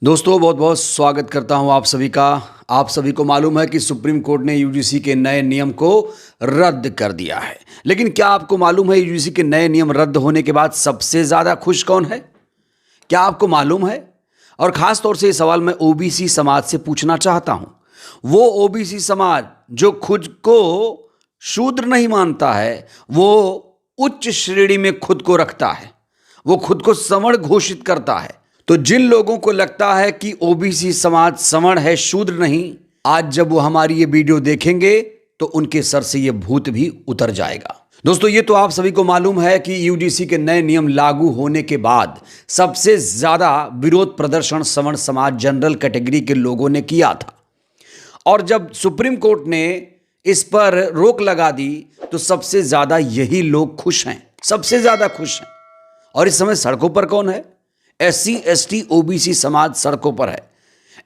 दोस्तों बहुत बहुत स्वागत करता हूं आप सभी का। आप सभी को मालूम है कि सुप्रीम कोर्ट ने यूजीसी के नए नियम को रद्द कर दिया है। लेकिन क्या आपको मालूम है यूजीसी के नए नियम रद्द होने के बाद सबसे ज़्यादा खुश कौन है? क्या आपको मालूम है? और ख़ास तौर से ये सवाल मैं ओबीसी समाज से पूछना चाहता हूं। वो ओबीसी समाज जो खुद को शूद्र नहीं मानता है, वो उच्च श्रेणी में खुद को रखता है, वो खुद को सवर्ण घोषित करता है। तो जिन लोगों को लगता है कि ओबीसी समाज सवर्ण है, शूद्र नहीं, आज जब वो हमारी ये वीडियो देखेंगे तो उनके सर से ये भूत भी उतर जाएगा। दोस्तों ये तो आप सभी को मालूम है कि यूजीसी के नए नियम लागू होने के बाद सबसे ज्यादा विरोध प्रदर्शन सवर्ण समाज जनरल कैटेगरी के लोगों ने किया था। और जब सुप्रीम कोर्ट ने इस पर रोक लगा दी तो सबसे ज्यादा यही लोग खुश हैं, सबसे ज्यादा खुश हैं। और इस समय सड़कों पर कौन है? एससी एसटी ओबीसी समाज सड़कों पर है।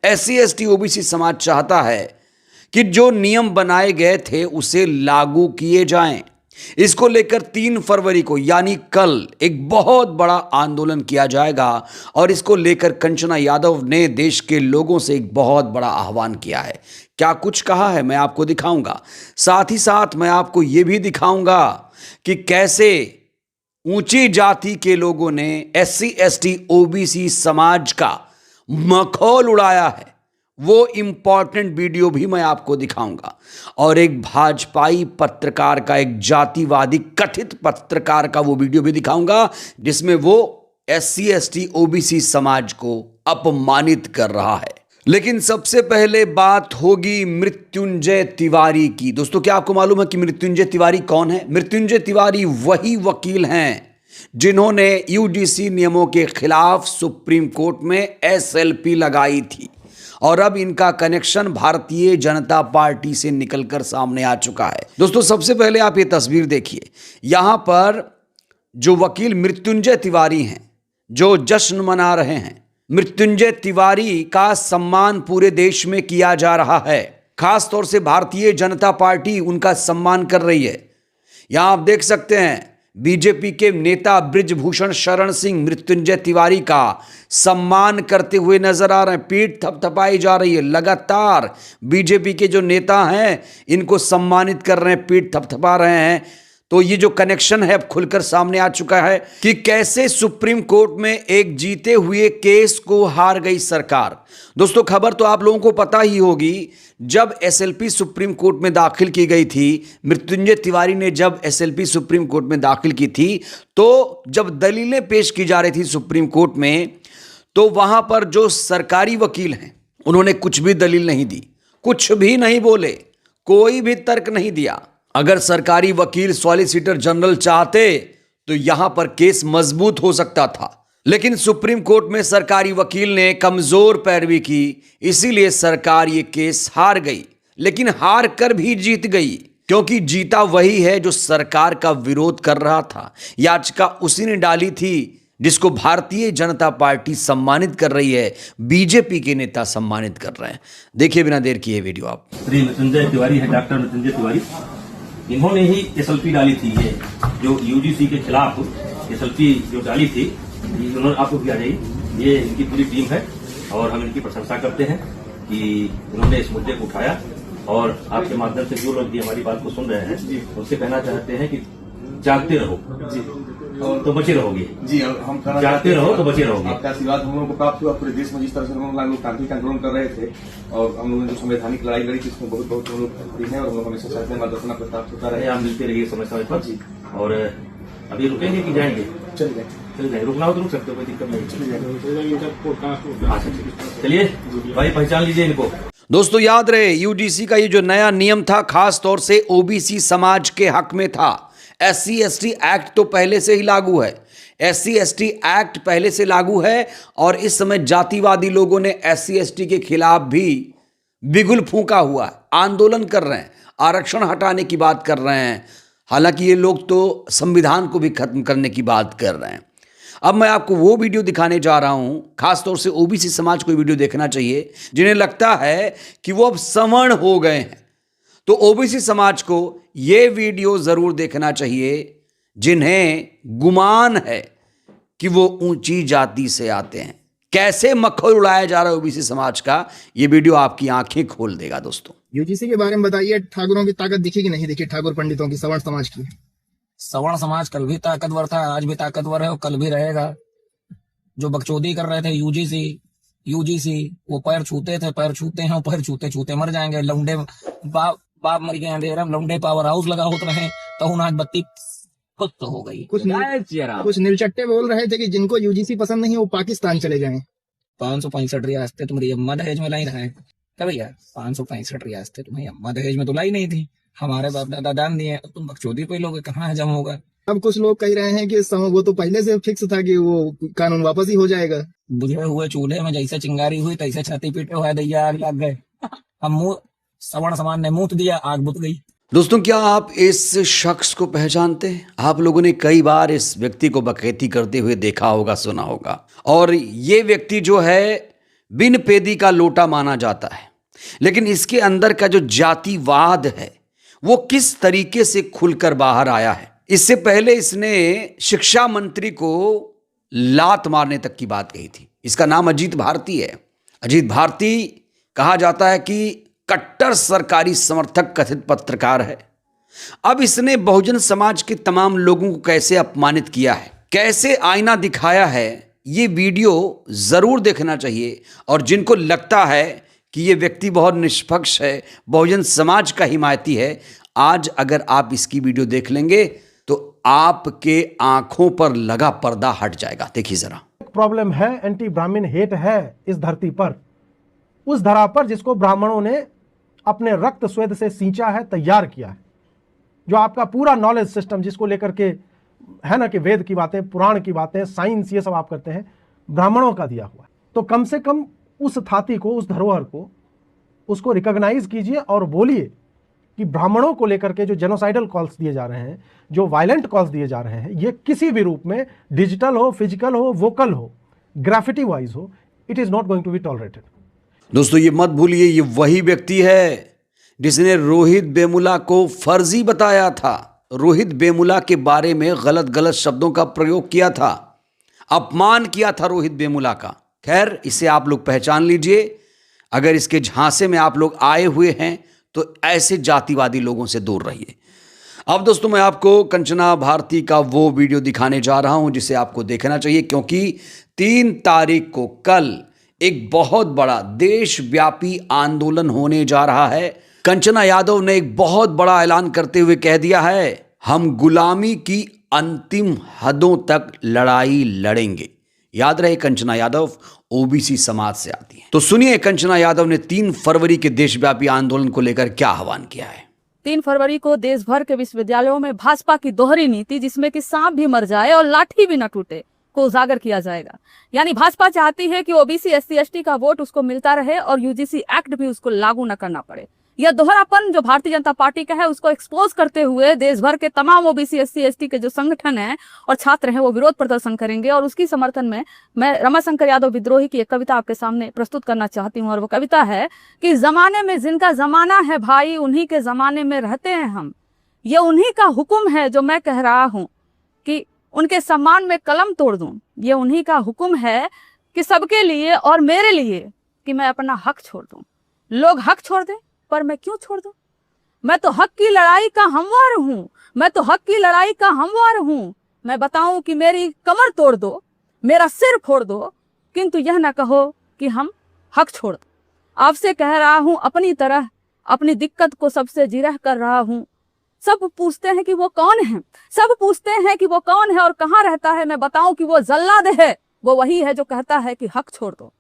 एससी एसटी ओबीसी समाज चाहता है कि जो नियम बनाए गए थे उसे लागू किए जाएं। इसको लेकर 3 फरवरी को यानी कल एक बहुत बड़ा आंदोलन किया जाएगा। और इसको लेकर कंचना यादव ने देश के लोगों से एक बहुत बड़ा आह्वान किया है। क्या कुछ कहा है मैं आपको दिखाऊंगा। साथ ही साथ मैं आपको यह भी दिखाऊंगा कि कैसे ऊंची जाति के लोगों ने एससी एसटी ओबीसी समाज का मखौल उड़ाया है। वो इंपॉर्टेंट वीडियो भी मैं आपको दिखाऊंगा। और एक भाजपाई पत्रकार का, एक जातिवादी कथित पत्रकार का वो वीडियो भी दिखाऊंगा जिसमें वो एससी एसटी ओबीसी समाज को अपमानित कर रहा है। लेकिन सबसे पहले बात होगी मृत्युंजय तिवारी की। दोस्तों क्या आपको मालूम है कि मृत्युंजय तिवारी कौन है? मृत्युंजय तिवारी वही वकील हैं जिन्होंने यूजीसी नियमों के खिलाफ सुप्रीम कोर्ट में एसएलपी लगाई थी। और अब इनका कनेक्शन भारतीय जनता पार्टी से निकलकर सामने आ चुका है। दोस्तों सबसे पहले आप ये तस्वीर देखिए। यहां पर जो वकील मृत्युंजय तिवारी हैं, जो जश्न मना रहे हैं, मृत्युंजय तिवारी का सम्मान पूरे देश में किया जा रहा है। खास तौर से भारतीय जनता पार्टी उनका सम्मान कर रही है। यहां आप देख सकते हैं बीजेपी के नेता बृजभूषण शरण सिंह मृत्युंजय तिवारी का सम्मान करते हुए नजर आ रहे हैं। पीठ थपथपाई जा रही है। लगातार बीजेपी के जो नेता हैं इनको सम्मानित कर रहे हैं, पीठ थपथपा रहे हैं। तो ये जो कनेक्शन है अब खुलकर सामने आ चुका है कि कैसे सुप्रीम कोर्ट में एक जीते हुए केस को हार गई सरकार। दोस्तों खबर तो आप लोगों को पता ही होगी, जब एसएलपी सुप्रीम कोर्ट में दाखिल की गई थी, मृत्युंजय तिवारी ने जब एसएलपी सुप्रीम कोर्ट में दाखिल की थी, तो जब दलीलें पेश की जा रही थी सुप्रीम कोर्ट में, तो वहां पर जो सरकारी वकील हैं उन्होंने कुछ भी दलील नहीं दी, कुछ भी नहीं बोले, कोई भी तर्क नहीं दिया। अगर सरकारी वकील सॉलिसिटर जनरल चाहते तो यहां पर केस मजबूत हो सकता था। लेकिन सुप्रीम कोर्ट में सरकारी वकील ने कमजोर पैरवी की, इसीलिए सरकार ये केस हार गई। लेकिन हार कर भी जीत गई, क्योंकि जीता वही है जो सरकार का विरोध कर रहा था। याचिका उसी ने डाली थी जिसको भारतीय जनता पार्टी सम्मानित कर रही है, बीजेपी के नेता सम्मानित कर रहे हैं। देखिए बिना देर किए वीडियो आप। श्री मृत्युंजय तिवारी है, डॉक्टर मृत्युंजय तिवारी। इन्होंने ही एसएलपी डाली थी, ये जो यूजीसी के खिलाफ एसएलपी जो डाली थी, उन्होंने आपको भी आ जाइए, ये इनकी पूरी टीम है और हम इनकी प्रशंसा करते हैं कि उन्होंने इस मुद्दे को उठाया। और आपके माध्यम से जो लोग भी हमारी बात को सुन रहे हैं उनसे कहना चाहते हैं कि जागते रहो जी, तो बचे रहोगे जी। हम जागते रहो तो बचे रहोगे। आपका आशीर्वाद हम लोगों को प्राप्त हुआ। पूरे देश में जिस तरह से हम लोग क्रांतिक आंदोलन कर रहे थे और हम लोगों ने जो संवैधानिक लड़ाई लड़ी थी उसमें बहुत बहुत हम लोग फ्री है और हम लोग हमेशा चाहते हैं मार्गदर्शन प्राप्त होता रहे। आप मिलते रहिए समय समय पर जी। और अभी रुकेंगे कि जाएंगे? चले जाए, रुकना हो तो रुक सकते हो, कोई दिक्कत नहीं। अच्छा चलिए भाई, पहचान लीजिए इनको। दोस्तों याद रहे यूजीसी का ये जो नया नियम था खास तौर से ओबीसी समाज के हक में था। एससी एसटी एक्ट तो पहले से ही लागू है, एससी एसटी एक्ट पहले से लागू है। और इस समय जातिवादी लोगों ने एससी एसटी के खिलाफ भी बिगुल फूंका हुआ है, आंदोलन कर रहे हैं, आरक्षण हटाने की बात कर रहे हैं। हालांकि ये लोग तो संविधान को भी खत्म करने की बात कर रहे हैं। अब मैं आपको वो वीडियो दिखाने जा रहा हूं, खासतौर से ओबीसी समाज को वीडियो देखना चाहिए जिन्हें लगता है कि वो अब सवर्ण हो गए हैं। तो ओबीसी समाज को ये वीडियो जरूर देखना चाहिए जिन्हें गुमान है कि वो ऊंची जाति से आते हैं। कैसे मक्खन उड़ाया जा रहा है ओबीसी समाज का, ये वीडियो आपकी आंखें खोल देगा दोस्तों। यूजीसी के बारे में बताइए, ठाकुरों की ताकत दिखी कि नहीं दिखी, ठाकुर पंडितों की, सवर्ण समाज की? सवर्ण समाज कल भी ताकतवर था, आज भी ताकतवर है और कल भी रहेगा। जो बकचोदी कर रहे थे यूजीसी वो पैर छूते थे, पैर छूते हैं, पैर छूते छूते मर जाएंगे। लौंडे बाप मर गए अंधेरा, लौंडे पावर हाउस लगा होते रहे तो आज बत्ती खुद तो हो गई। कुछ नीलचट्टे बोल रहे थे कि जिनको यूजीसी पसंद नहीं वो पाकिस्तान चले जाएं। 565 रियासतें तुम्हारी अम्मा दहेज में लाई रहे क्या भैया? 565 रियासतें तुम्हारी अम्मा दहेज में तो लाई नहीं थी, हमारे बाप दादा दान दिए, तुम बकचोदी पे लोगे, कहाँ हजम होगा? अब कुछ लोग कह रहे हैं कि वो तो पहले से फिक्स था कि वो कानून वापस ही हो जाएगा। बुझे हुए चूल्हे में जैसे चिंगारी हुई तैसे छाती पीटे हुए दैया आग लग गए। अब मुंह सवर्ण समाज ने मुंह दिया, आग बुझ गई। दोस्तों, क्या आप इस शख्स को पहचानते हैं? आप लोगों ने कई बार इस व्यक्ति को बकैती करते हुए देखा होगा, सुना होगा। और ये व्यक्ति जो है बिन पेदी का लोटा माना जाता है, लेकिन इसके अंदर का जो जातिवाद है वो किस तरीके से खुलकर बाहर आया है। इससे पहले इसने शिक्षा मंत्री को लात मारने तक की बात कही थी। इसका नाम अजीत भारती है। अजीत भारती कहा जाता है कि कट्टर सरकारी समर्थक कथित पत्रकार है। अब इसने बहुजन समाज के तमाम लोगों को कैसे अपमानित किया है, कैसे आईना दिखाया है, ये वीडियो जरूर देखना चाहिए। और जिनको लगता है कि ये व्यक्ति बहुत निष्पक्ष है, बहुजन समाज का हिमायती है, आज अगर आप इसकी वीडियो देख लेंगे तो आपके आंखों पर लगा पर्दा हट जाएगा। देखिए जरा। प्रॉब्लम है, एंटी ब्राह्मण हेट है इस धरती पर, उस धरा पर जिसको ब्राह्मणों ने अपने रक्त स्वेद से सींचा है, तैयार किया है। जो आपका पूरा नॉलेज सिस्टम जिसको लेकर के है ना कि वेद की बातें, पुराण की बातें, साइंस, ये सब आप करते हैं, ब्राह्मणों का दिया हुआ है। तो कम से कम उस थाती को, उस धरोहर को, उसको रिकॉग्नाइज कीजिए और बोलिए कि ब्राह्मणों को लेकर के जो जेनोसाइडल कॉल्स दिए जा रहे हैं, जो वायलेंट कॉल्स दिए जा रहे हैं, ये किसी भी रूप में, डिजिटल हो, फिजिकल हो, वोकल हो, ग्राफिटी वाइज हो, it is not going to be tolerated. दोस्तों, ये मत भूलिए, ये वही व्यक्ति है जिसने रोहित वेमुला को फर्जी बताया था, रोहित वेमुला के बारे में गलत शब्दों का प्रयोग किया था, अपमान किया था रोहित वेमुला का। खैर, इसे आप लोग पहचान लीजिए। अगर इसके झांसे में आप लोग आए हुए हैं तो ऐसे जातिवादी लोगों से दूर रहिए। अब दोस्तों, मैं आपको कंचना भारती का वो वीडियो दिखाने जा रहा हूं जिसे आपको देखना चाहिए, क्योंकि 3 तारीख को कल एक बहुत बड़ा देशव्यापी आंदोलन होने जा रहा है। कंचना यादव ने एक बहुत बड़ा ऐलान करते हुए कह दिया है, हम गुलामी की अंतिम हदों तक लड़ाई लड़ेंगे। याद रहे, कंचना यादव ओबीसी समाज से आती है। तो सुनिए कंचना यादव ने 3 फरवरी के देशव्यापी आंदोलन को लेकर क्या आह्वान किया है। 3 फरवरी को देश भर के विश्वविद्यालयों में भाजपा की दोहरी नीति, जिसमें कि सांप भी मर जाए और लाठी भी न टूटे, को उजागर किया जाएगा। यानी भाजपा चाहती है कि ओबीसी SC ST का वोट उसको मिलता रहे और यूजीसी एक्ट भी उसको लागू न करना पड़े। यह दोहरापन जो भारतीय जनता पार्टी का है उसको एक्सपोज करते हुए देश भर के तमाम ओबीसी SC ST के जो संगठन हैं और छात्र हैं वो विरोध प्रदर्शन करेंगे। और उसकी समर्थन में मैं रमाशंकर यादव विद्रोही की एक कविता आपके सामने प्रस्तुत करना चाहती हूँ। और वो कविता है कि जमाने में जिनका जमाना है भाई, उन्हीं के जमाने में रहते हैं हम। ये उन्हीं का हुक्म है जो मैं कह रहा हूँ कि उनके सम्मान में कलम तोड़ दूं। ये उन्हीं का हुक्म है कि सबके लिए और मेरे लिए कि मैं अपना हक छोड़ दूं। लोग हक छोड़ दें, पर मैं क्यों छोड़ दूं? मैं तो हक की लड़ाई का हमवार हूं, मैं तो हक की लड़ाई का हमवार हूं। मैं बताऊं कि मेरी कमर तोड़ दो, मेरा सिर फोड़ दो, किंतु यह ना कहो कि हम हक छोड़ दो। आपसे कह रहा हूं अपनी तरह, अपनी दिक्कत को सबसे जिरह कर रहा हूं। सब पूछते हैं कि वो कौन है, सब पूछते हैं कि वो कौन है और कहाँ रहता है। मैं बताऊं कि वो जल्लाद है, वो वही है जो कहता है कि हक छोड़ दो।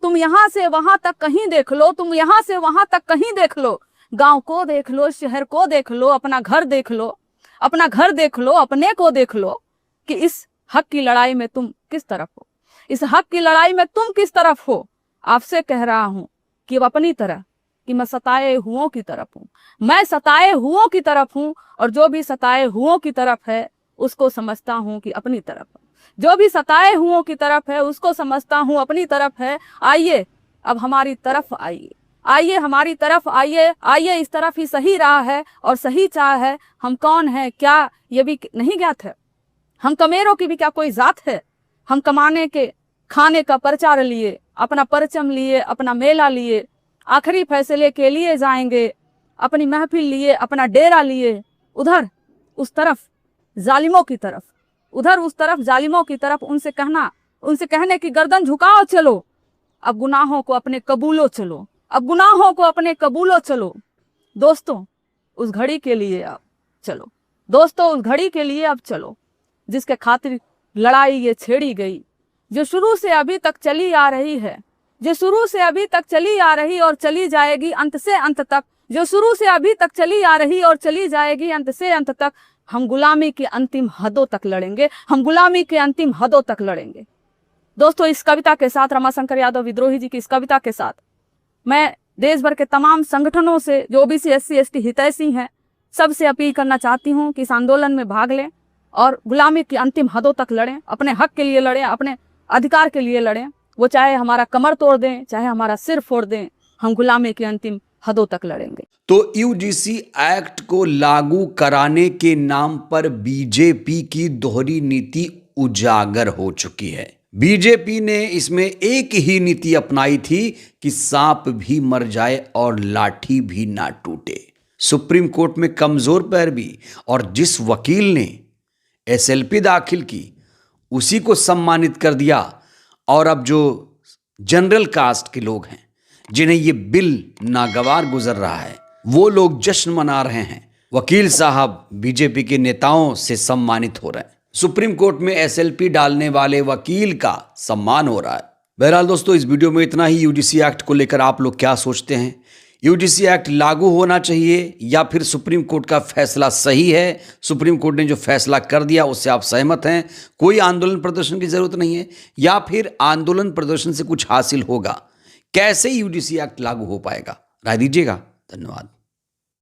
तुम यहाँ से वहां तक कहीं देख लो, तुम यहाँ से वहां तक कहीं देख लो, गांव को देख लो, शहर को देख लो, अपना घर देख लो, अपना घर देख लो, अपने को देख लो कि इस हक की लड़ाई में तुम किस तरफ हो, इस हक की लड़ाई में तुम किस तरफ हो। आपसे कह रहा हूं कि अब अपनी तरह, कि मैं सताए हुओं की तरफ हूं, मैं सताए हुओं की तरफ हूं। और जो भी सताए हुओं की तरफ है उसको समझता हूं कि अपनी तरफ, जो भी सताए हुओं की तरफ है उसको समझता हूं अपनी तरफ है। आइए अब हमारी तरफ आइए, आइए हमारी तरफ आइए, आइए इस तरफ ही सही राह है और सही चाह है। हम कौन है क्या ये भी नहीं ज्ञात है, हम कमेरों की भी क्या कोई जात है, हम कमाने के खाने का प्रचार लिए, अपना परचम लिए, अपना मेला लिए, आखिरी फैसले के लिए जाएंगे, अपनी महफिल लिए, अपना डेरा लिए, उधर उस तरफ जालिमों की तरफ, उधर उस तरफ जालिमों की तरफ उनसे कहने की गर्दन झुकाओ चलो, अब गुनाहों को अपने कबूलो चलो, अब गुनाहों को अपने कबूलो चलो। दोस्तों उस घड़ी के लिए अब चलो, दोस्तों उस घड़ी के लिए अब चलो जिसके खातिर लड़ाई ये छेड़ी गई, जो शुरू से अभी तक चली आ रही है, जो शुरू से अभी तक चली आ रही और चली जाएगी अंत से अंत तक, जो शुरू से अभी तक चली आ रही और चली जाएगी अंत से अंत तक। हम गुलामी की अंतिम हदों तक लड़ेंगे, हम गुलामी के अंतिम हदों तक लड़ेंगे। दोस्तों इस कविता के साथ, रमाशंकर यादव विद्रोही जी की इस कविता के साथ, मैं देश भर के तमाम संगठनों से जो ओबीसी SC ST हितैषी हैं सबसे अपील करना चाहती हूँ कि इस आंदोलन में भाग लें और गुलामी की अंतिम हदों तक लड़ें, अपने हक के लिए लड़ें, अपने अधिकार के लिए लड़ें। वो चाहे हमारा कमर तोड़ दें, चाहे हमारा सिर फोड़ दें, हम गुलामी की अंतिम हदों तक लड़ेंगे। तो UGC एक्ट को लागू कराने के नाम पर बीजेपी की दोहरी नीति उजागर हो चुकी है। बीजेपी ने इसमें एक ही नीति अपनाई थी कि सांप भी मर जाए और लाठी भी ना टूटे। सुप्रीम कोर्ट में कमजोर पैरवी और जिस वकील ने SLP दाखिल की उसी को सम्मानित कर दिया, और अब जो जनरल कास्ट के लोग हैं जिन्हें ये बिल नागवार गुजर रहा है वो लोग जश्न मना रहे हैं। वकील साहब बीजेपी के नेताओं से सम्मानित हो रहे हैं, सुप्रीम कोर्ट में SLP डालने वाले वकील का सम्मान हो रहा है। बहरहाल दोस्तों इस वीडियो में इतना ही। UGC एक्ट को लेकर आप लोग क्या सोचते हैं? UGC एक्ट लागू होना चाहिए या फिर सुप्रीम कोर्ट का फैसला सही है? सुप्रीम कोर्ट ने जो फैसला कर दिया उससे आप सहमत हैं? कोई आंदोलन प्रदर्शन की जरूरत नहीं है, या फिर आंदोलन प्रदर्शन से कुछ हासिल होगा? कैसे UGC एक्ट लागू हो पाएगा? राय दीजिएगा। धन्यवाद।